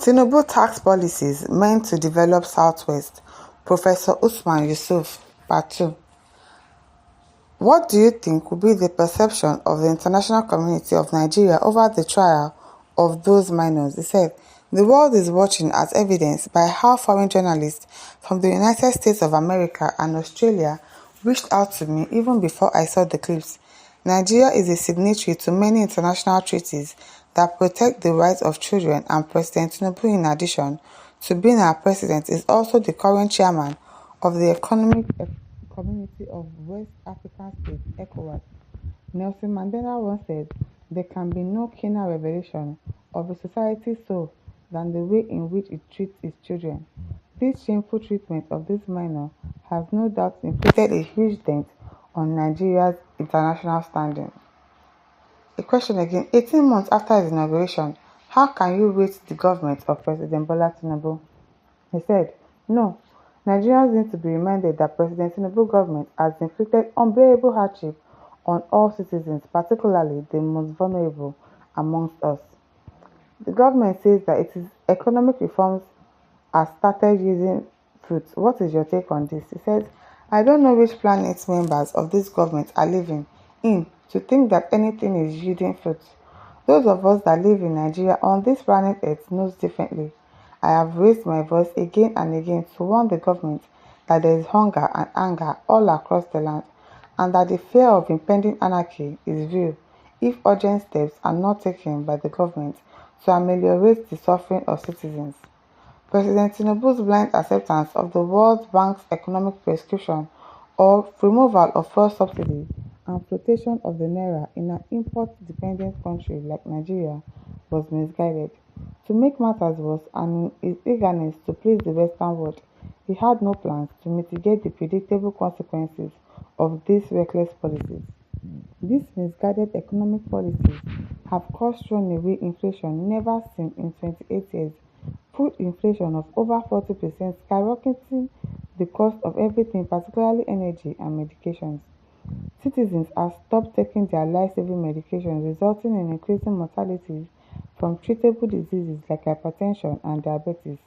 Tinubu tax policies meant to develop Southwest. Professor Yusuf, Part 2. What do you think will be the perception of the international community of Nigeria over the trial of those minors? He said, "The world is watching as evidenced by how foreign journalists from the United States of America and Australia reached out to me even before I saw the clips. Nigeria is a signatory to many international treaties that protect the rights of children, and President Tinubu, in addition to being our president, is also the current chairman of the Economic Community of West African States, ECOWAS. Nelson Mandela once said, there can be no keener revelation of a society's soul than the way in which it treats its children. This shameful treatment of this minor has no doubt inflicted a huge dent on Nigeria's international standing." A question again. 18 months after his inauguration, how can you rate the government of President Bola Tinubu? He said, "No, Nigerians need to be reminded that President Tinubu's government has inflicted unbearable hardship on all citizens, particularly the most vulnerable amongst us." The government says that its economic reforms have started yielding fruit. What is your take on this? He says, "I don't know which planet members of this government are living in to think that anything is yielding fruit. Those of us that live in Nigeria on this planet Earth knows differently. I have raised my voice again and again to warn the government that there is hunger and anger all across the land, and that the fear of impending anarchy is real if urgent steps are not taken by the government to ameliorate the suffering of citizens." President Tinubu's blind acceptance of the World Bank's economic prescription or removal of fuel subsidy and flotation of the naira in an import-dependent country like Nigeria was misguided. To make matters worse, and in his eagerness to please the Western world, he had no plans to mitigate the predictable consequences of these reckless policies. These misguided economic policies have caused runaway inflation never seen in 28 years, food inflation of over 40%, skyrocketing the cost of everything, particularly energy and medications. Citizens have stopped taking their life-saving medications, resulting in increasing mortality from treatable diseases like hypertension and diabetes.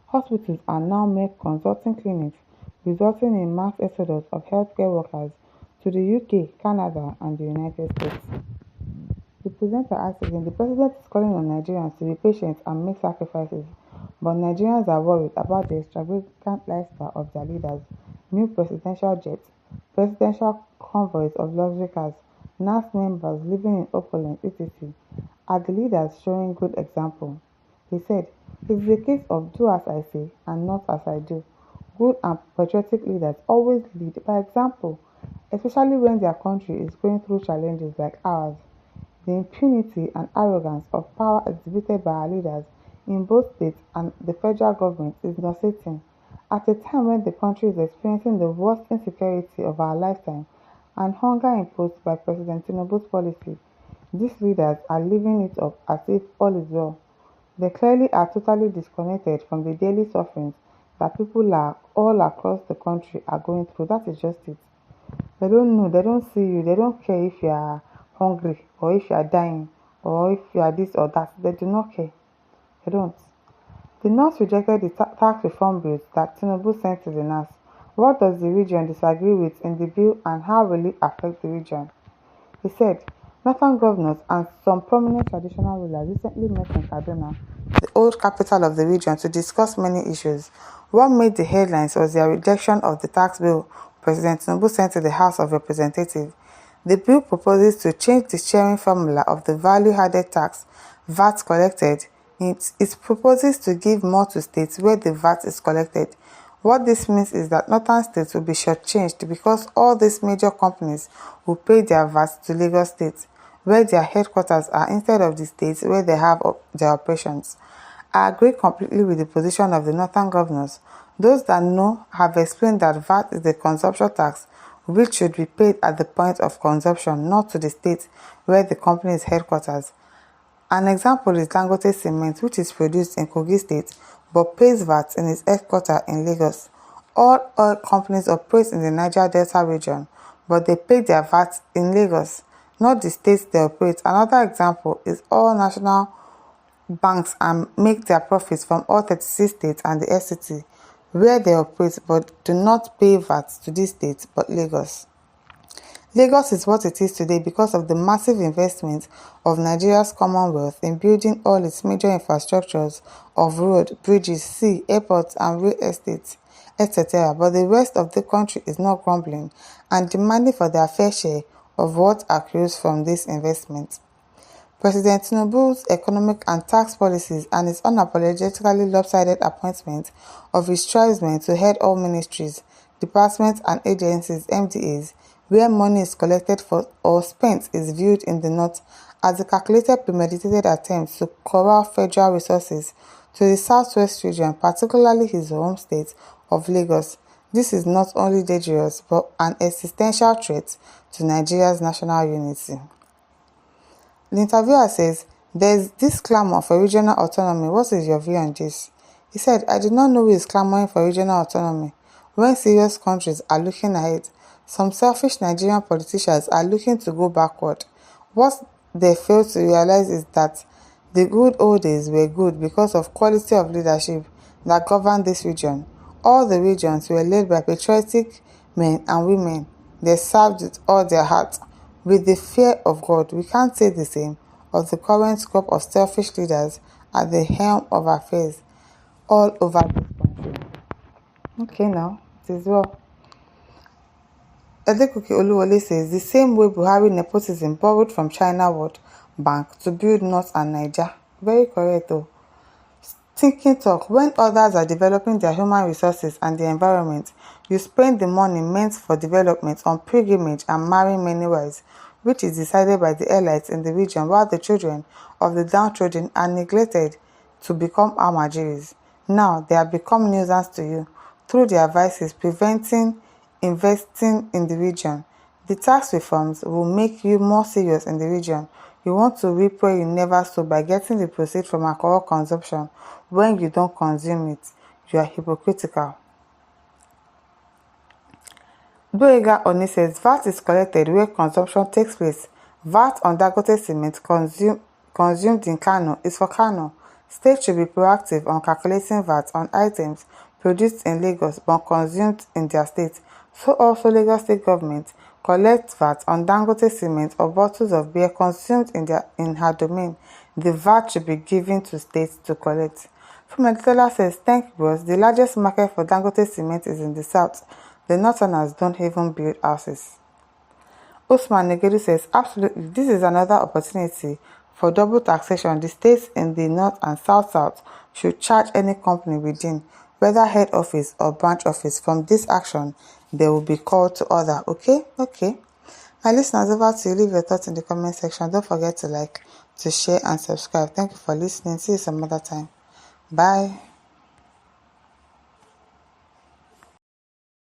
Hospitals are now mere consulting clinics, resulting in mass exodus of healthcare workers to the UK, Canada, and the United States. The presenter asks again, "The president is calling on Nigerians to be patient and make sacrifices, but Nigerians are worried about the extravagant lifestyle of their leaders: new presidential jets, presidential convoys of luxury cars, NAS members living in opulence, etc. Are the leaders showing good example?" He said, "It is a case of do as I say and not as I do. Good and patriotic leaders always lead by example, especially when their country is going through challenges like ours. The impunity and arrogance of power exhibited by our leaders in both states and the federal government is nauseating. At a time when the country is experiencing the worst insecurity of our lifetime and hunger imposed by President Tinubu's policy, these leaders are living it up as if all is well. They clearly are totally disconnected from the daily sufferings that people all across the country are going through. That is just it. They don't know, they don't see you, they don't care if you are hungry or if you are dying or if you are this or that. They do not care. They don't." The North rejected the tax reform bills that Tinubu sent to the NAS. What does the region disagree with in the bill, and how will it affect the region? He said, "Northern governors and some prominent traditional rulers recently met in Kaduna, the old capital of the region, to discuss many issues. What made the headlines was their rejection of the tax bill President Tinubu sent to the House of Representatives. The bill proposes to change the sharing formula of the value-added tax VAT collected. It proposes to give more to states where the VAT is collected. What this means is that northern states will be shortchanged because all these major companies will pay their VAT to Lagos State, where their headquarters are, instead of the states where they have their operations. I agree completely with the position of the northern governors. Those that know have explained that VAT is a consumption tax which should be paid at the point of consumption, not to the state where the company is headquarters. An example is Dangote Cement, which is produced in Kogi State but pays VAT in its headquarters in Lagos. All oil companies operate in the Niger Delta region, but they pay their VAT in Lagos, not the states they operate. Another example is all national banks and make their profits from all 36 states and the FCT, where they operate, but do not pay VAT to these states but Lagos. Lagos is what it is today because of the massive investment of Nigeria's Commonwealth in building all its major infrastructures of road, bridges, sea, airports and real estate, etc. But the rest of the country is not grumbling and demanding for their fair share of what accrues from this investment. President Tinubu's economic and tax policies and his unapologetically lopsided appointment of his tribesmen to head all ministries, departments and agencies (MDAs) where money is collected for or spent is viewed in the North as a calculated, premeditated attempt to corral federal resources to the southwest region, particularly his home state of Lagos. This is not only dangerous but an existential threat to Nigeria's national unity. The interviewer says, "There's this clamor for regional autonomy. What is your view on this?" He said, "I do not know who is clamoring for regional autonomy. When serious countries are looking ahead, some selfish Nigerian politicians are looking to go backward. What they fail to realize is that the good old days were good because of quality of leadership that governed this region. All the regions were led by patriotic men and women. They served with all their heart, with the fear of God. We can't say the same of the current crop of selfish leaders at the helm of affairs all over this country." Okay, now, it is well. Adekunle Oluwole says, "The same way Buhari nepotism borrowed from China World Bank to build North and Niger." Very correct though. Thinking talk, when others are developing their human resources and the environment, you spend the money meant for development on pilgrimage and marrying many wives, which is decided by the elites in the region, while the children of the downtrodden are neglected to become armagiris. Now they have become nuisance to you through their vices, preventing investing in the region. The tax reforms will make you more serious in the region. You want to reap where you never sow by getting the proceeds from alcohol consumption when you don't consume it. You are hypocritical. Boyega Oni says, "VAT is collected where consumption takes place. VAT on Dangote cement consumed in Kano is for Kano. States should be proactive on calculating VAT on items produced in Lagos but consumed in their state. So also Lagos State Government collects VAT on Dangote cement or bottles of beer consumed in her domain. The VAT should be given to states to collect." Fumedola says, "Thank you, bros. The largest market for Dangote cement is in the south. The northerners don't even build houses." Usman Negedu says, "Absolutely, this is another opportunity for double taxation. The states in the north and south should charge any company within, whether head office or branch office. From this action, they will be called to order." Okay. My listeners, over to you. Leave your thoughts in the comment section. Don't forget to like, to share and subscribe. Thank you for listening. See you some other time. Bye.